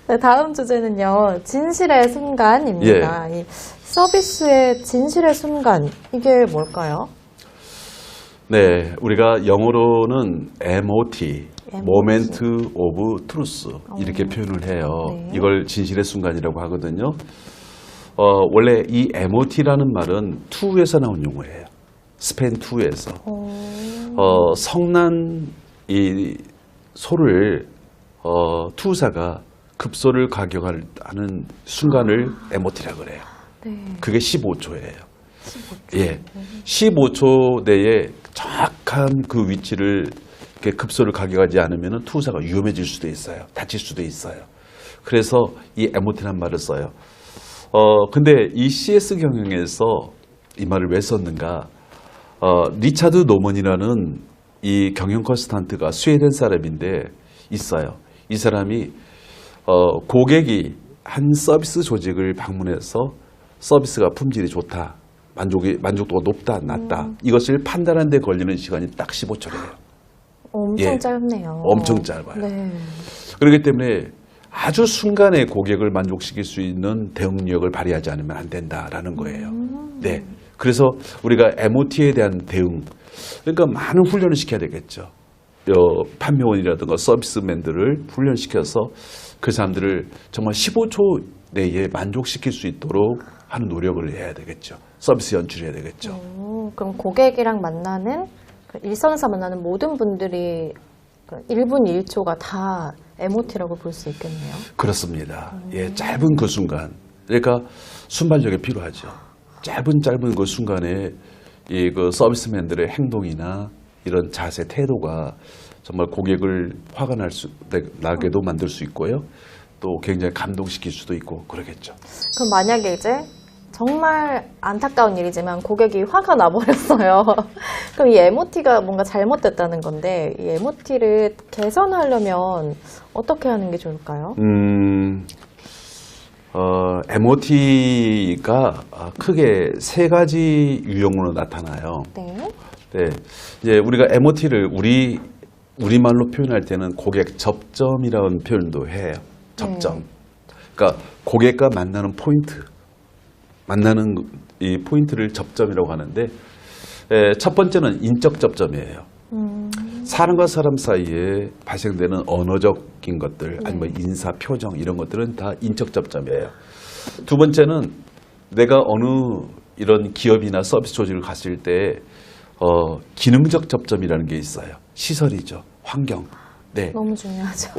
네, 다음 주제는요, 진실의 순간입니다. 이 서비스의 진실의 순간, 이게 뭘까요? 네, 우리가 영어로는 MOT, Moment of Truth 이렇게 표현을 해요. 네. 이걸 진실의 순간이라고 하거든요. 원래 이 MOT라는 말은 투에서 나온 용어예요. 스펜 2에서. 성난 이 소를 투사가 급소를 가격하는 순간을 MOT라고 그래요. 네. 그게 15초예요. 15초. 예. 15초 내에 정확한 그 위치를 이렇게 급소를 가격하지 않으면 투사가 위험해질 수도 있어요. 다칠 수도 있어요. 그래서 이 MOT라는 말을 써요. 근데 이 CS 경영에서 이 말을 왜 썼는가? 리차드 노먼이라는 이 경영 컨설턴트가 스웨덴 사람인데 있어요. 이 사람이 고객이 한 서비스 조직을 방문해서 서비스가 품질이 좋다, 만족도가 높다, 낮다, 이것을 판단하는 데 걸리는 시간이 딱 15초래요. 엄청 짧네요. 엄청 짧아요. 네. 그렇기 때문에 아주 순간에 고객을 만족시킬 수 있는 대응력을 발휘하지 않으면 안 된다라는 거예요. 네. 그래서 우리가 MOT에 대한 대응, 그러니까 많은 훈련을 시켜야 되겠죠. 판매원이라든가 서비스맨들을 훈련시켜서 그 사람들을 정말 15초 내에 만족시킬 수 있도록 하는 노력을 해야 되겠죠. 서비스 연출해야 되겠죠. 그럼 고객이랑 만나는, 일선에서 만나는 모든 분들이 1분 1초가 다 MOT라고 볼 수 있겠네요. 그렇습니다. 예, 짧은 그 순간. 그러니까 순발력이 필요하죠. 짧은 그 순간에 이 그 서비스맨들의 행동이나 이런 자세, 태도가 정말 고객을 화가 나게도 만들 수 있고요. 또 굉장히 감동시킬 수도 있고 그러겠죠. 그럼 만약에 이제 정말 안타까운 일이지만 고객이 화가 나버렸어요. 그럼 이 MOT가 뭔가 잘못됐다는 건데, 이 MOT를 개선하려면 어떻게 하는 게 좋을까요? MOT가 크게 세 가지 유형으로 나타나요. 네. 네, 이제 우리가 MOT를 우리말로 표현할 때는 고객 접점이라는 표현도 해요. 접점. 그러니까 고객과 만나는 포인트, 만나는 이 포인트를 접점이라고 하는데, 첫 번째는 인적 접점이에요. 사람과 사람 사이에 발생되는 언어적인 것들, 아니면 인사, 표정 이런 것들은 다 인적 접점이에요. 두 번째는 내가 어느 이런 기업이나 서비스 조직을 갔을 때 기능적 접점이라는 게 있어요. 시설이죠. 환경. 네. 너무 중요하죠.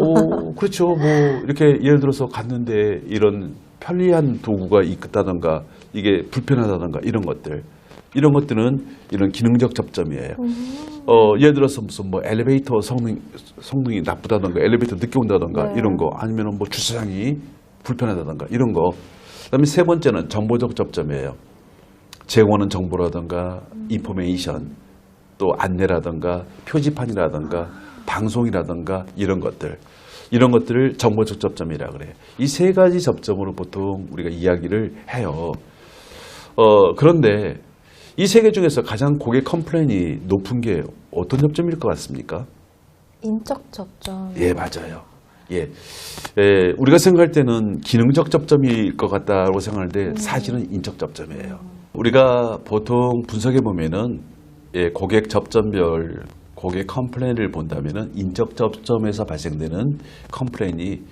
그렇죠. 뭐 이렇게 예를 들어서 갔는데 이런 편리한 도구가 있다던가 이게 불편하다던가 이런 것들은 이런 기능적 접점이에요. 예를 들어서 무슨 뭐 엘리베이터 성능이 나쁘다던가 엘리베이터 늦게 온다던가 이런 거, 아니면 뭐 주차장이 불편하다던가 이런 거. 그다음에 세 번째는 정보적 접점이에요. 제공하는 정보라든가 인포메이션, 또 안내라든가 표지판이라든가 방송이라든가 이런 것들을 정보적 접점이라 그래요. 이 세 가지 접점으로 보통 우리가 이야기를 해요. 그런데 이 세 개 중에서 가장 고객 컴플레인이 높은 게 어떤 접점일 것 같습니까? 인적 접점. 예, 맞아요. 예. 우리가 생각할 때는 기능적 접점일 것 같다고 생각하는데 사실은 인적 접점이에요. 우리가 보통 분석해 보면은 고객 접점별 고객 컴플레인을 본다면은 인적 접점에서 발생되는 컴플레인이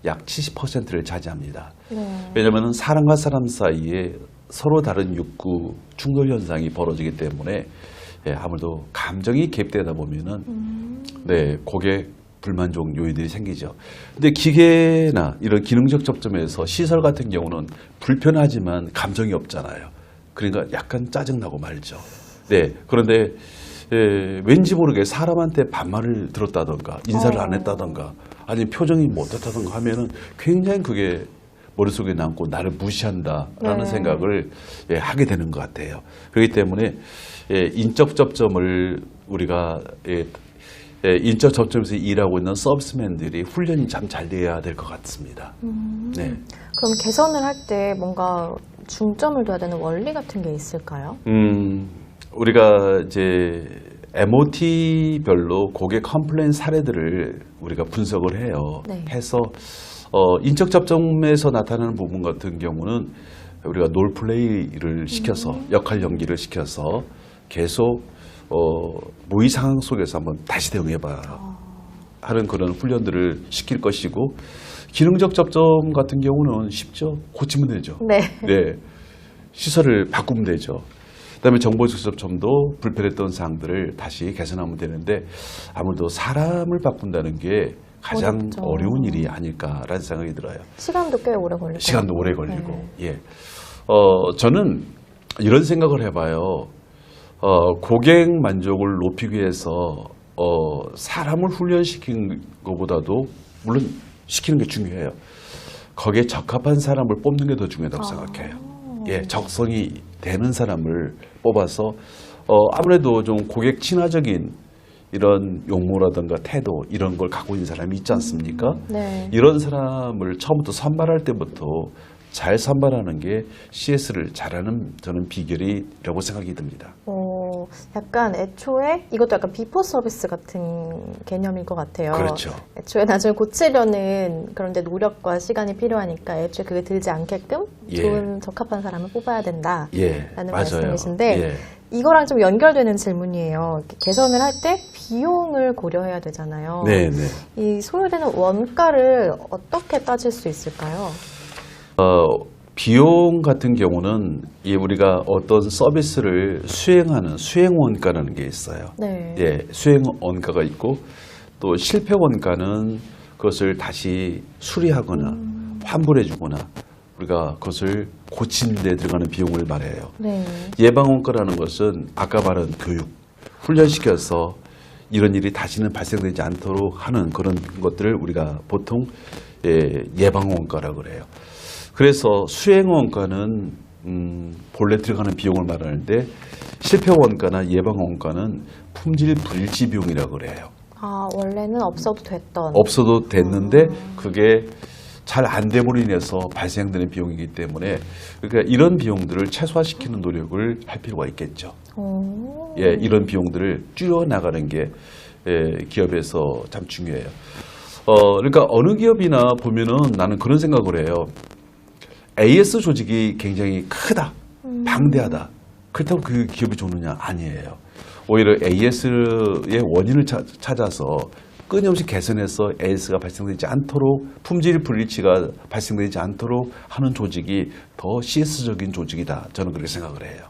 약 70%를 차지합니다. 왜냐하면 사람과 사람 사이에 서로 다른 욕구, 충돌 현상이 벌어지기 때문에 아무래도 감정이 개입되다 보면은 고객 불만족 요인들이 생기죠. 근데 기계나 이런 기능적 접점에서 시설 같은 경우는 불편하지만 감정이 없잖아요. 그러니까 약간 짜증나고 말죠. 네. 그런데 왠지 모르게 사람한테 반말을 들었다던가 인사를 안 했다던가 아니면 표정이 뭐 어떻다던가 하면은 굉장히 그게 머릿속에 남고 나를 무시한다라는 생각을 하게 되는 것 같아요. 그렇기 때문에 인적 접점을 우리가 인적 접점에서 일하고 있는 서비스맨들이 훈련이 참 잘 돼야 될 것 같습니다. 네. 그럼 개선을 할 때 뭔가 중점을 둬야 되는 원리 같은 게 있을까요? 우리가 이제 MOT별로 고객 컴플레인 사례들을 우리가 분석을 해요. 네. 해서 인적 접점에서 나타나는 부분 같은 경우는 우리가 롤플레이를 시켜서 역할 연기를 시켜서 계속 모의 상황 속에서 한번 다시 대응해봐 하는 그런 훈련들을 시킬 것이고, 기능적 접점 같은 경우는 쉽죠. 고치면 되죠. 네. 네. 시설을 바꾸면 되죠. 그다음에 정보적 접점도 불편했던 사항들을 다시 개선하면 되는데, 아무래도 사람을 바꾼다는 게 가장 어렵죠. 어려운 일이 아닐까라는 생각이 들어요. 시간도 꽤 오래 걸리고. 시간도 오래 걸리고. 네. 예. 저는 이런 생각을 해봐요. 고객 만족을 높이기 위해서 사람을 훈련시키는 것보다도 물론 시키는 게 중요해요. 거기에 적합한 사람을 뽑는 게 더 중요하다고 생각해요. 예, 적성이 되는 사람을 뽑아서 아무래도 좀 고객 친화적인 이런 용모라든가 태도 이런 걸 갖고 있는 사람이 있지 않습니까? 네. 이런 사람을 처음부터 선발할 때부터 잘 선발하는 게 CS를 잘하는 저는 비결이라고 생각이 듭니다. 약간 애초에 이것도 약간 비포 서비스 같은 개념일 것 같아요. 그렇죠. 애초에 나중에 고치려는 그런데 노력과 시간이 필요하니까 애초에 그게 들지 않게끔 예. 좋은 적합한 사람을 뽑아야 된다라는 예, 맞아요. 말씀이신데 예. 이거랑 좀 연결되는 질문이에요. 개선을 할 때 비용을 고려해야 되잖아요. 네, 네. 이 소요되는 원가를 어떻게 따질 수 있을까요? 비용 같은 경우는 우리가 어떤 서비스를 수행하는 수행 원가라는 게 있어요. 네. 예, 수행 원가가 있고 또 실패 원가는 그것을 다시 수리하거나 환불해 주거나 우리가 그것을 고치는 데 들어가는 비용을 말해요. 네. 예방 원가라는 것은 아까 말한 교육, 훈련시켜서 이런 일이 다시는 발생되지 않도록 하는 그런 것들을 우리가 보통 예방 원가라고 그래요. 그래서 수행 원가는 본래 들어가는 비용을 말하는데, 실패 원가나 예방 원가는 품질 불일치 비용이라고 그래요. 원래는 없어도 됐던. 없어도 됐는데 그게 잘 안 됨으로 인해서 발생되는 비용이기 때문에, 그러니까 이런 비용들을 최소화시키는 노력을 할 필요가 있겠죠. 예, 이런 비용들을 줄여나가는 게 기업에서 참 중요해요. 그러니까 어느 기업이나 보면은 나는 그런 생각을 해요. AS 조직이 굉장히 크다, 방대하다. 그렇다고 그 기업이 좋느냐? 아니에요. 오히려 AS의 원인을 찾아서 끊임없이 개선해서 AS가 발생되지 않도록, 품질 불일치가 발생되지 않도록 하는 조직이 더 CS적인 조직이다. 저는 그렇게 생각을 해요.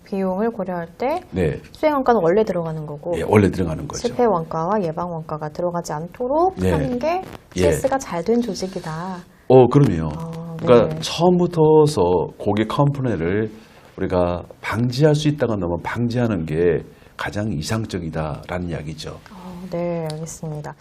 비용을 고려할 때 네. 수행 원가는 원래 들어가는 거고, 예, 원래 들어가는 거죠. 실패 원가와 예방 원가가 들어가지 않도록 네. 하는 게 예. CS가 잘 된 조직이다. 그럼요. 네. 그러니까 처음부터서 고객 컴플레인을 우리가 방지할 수 있다고 한다면 방지하는 게 가장 이상적이다라는 이야기죠. 네, 알겠습니다.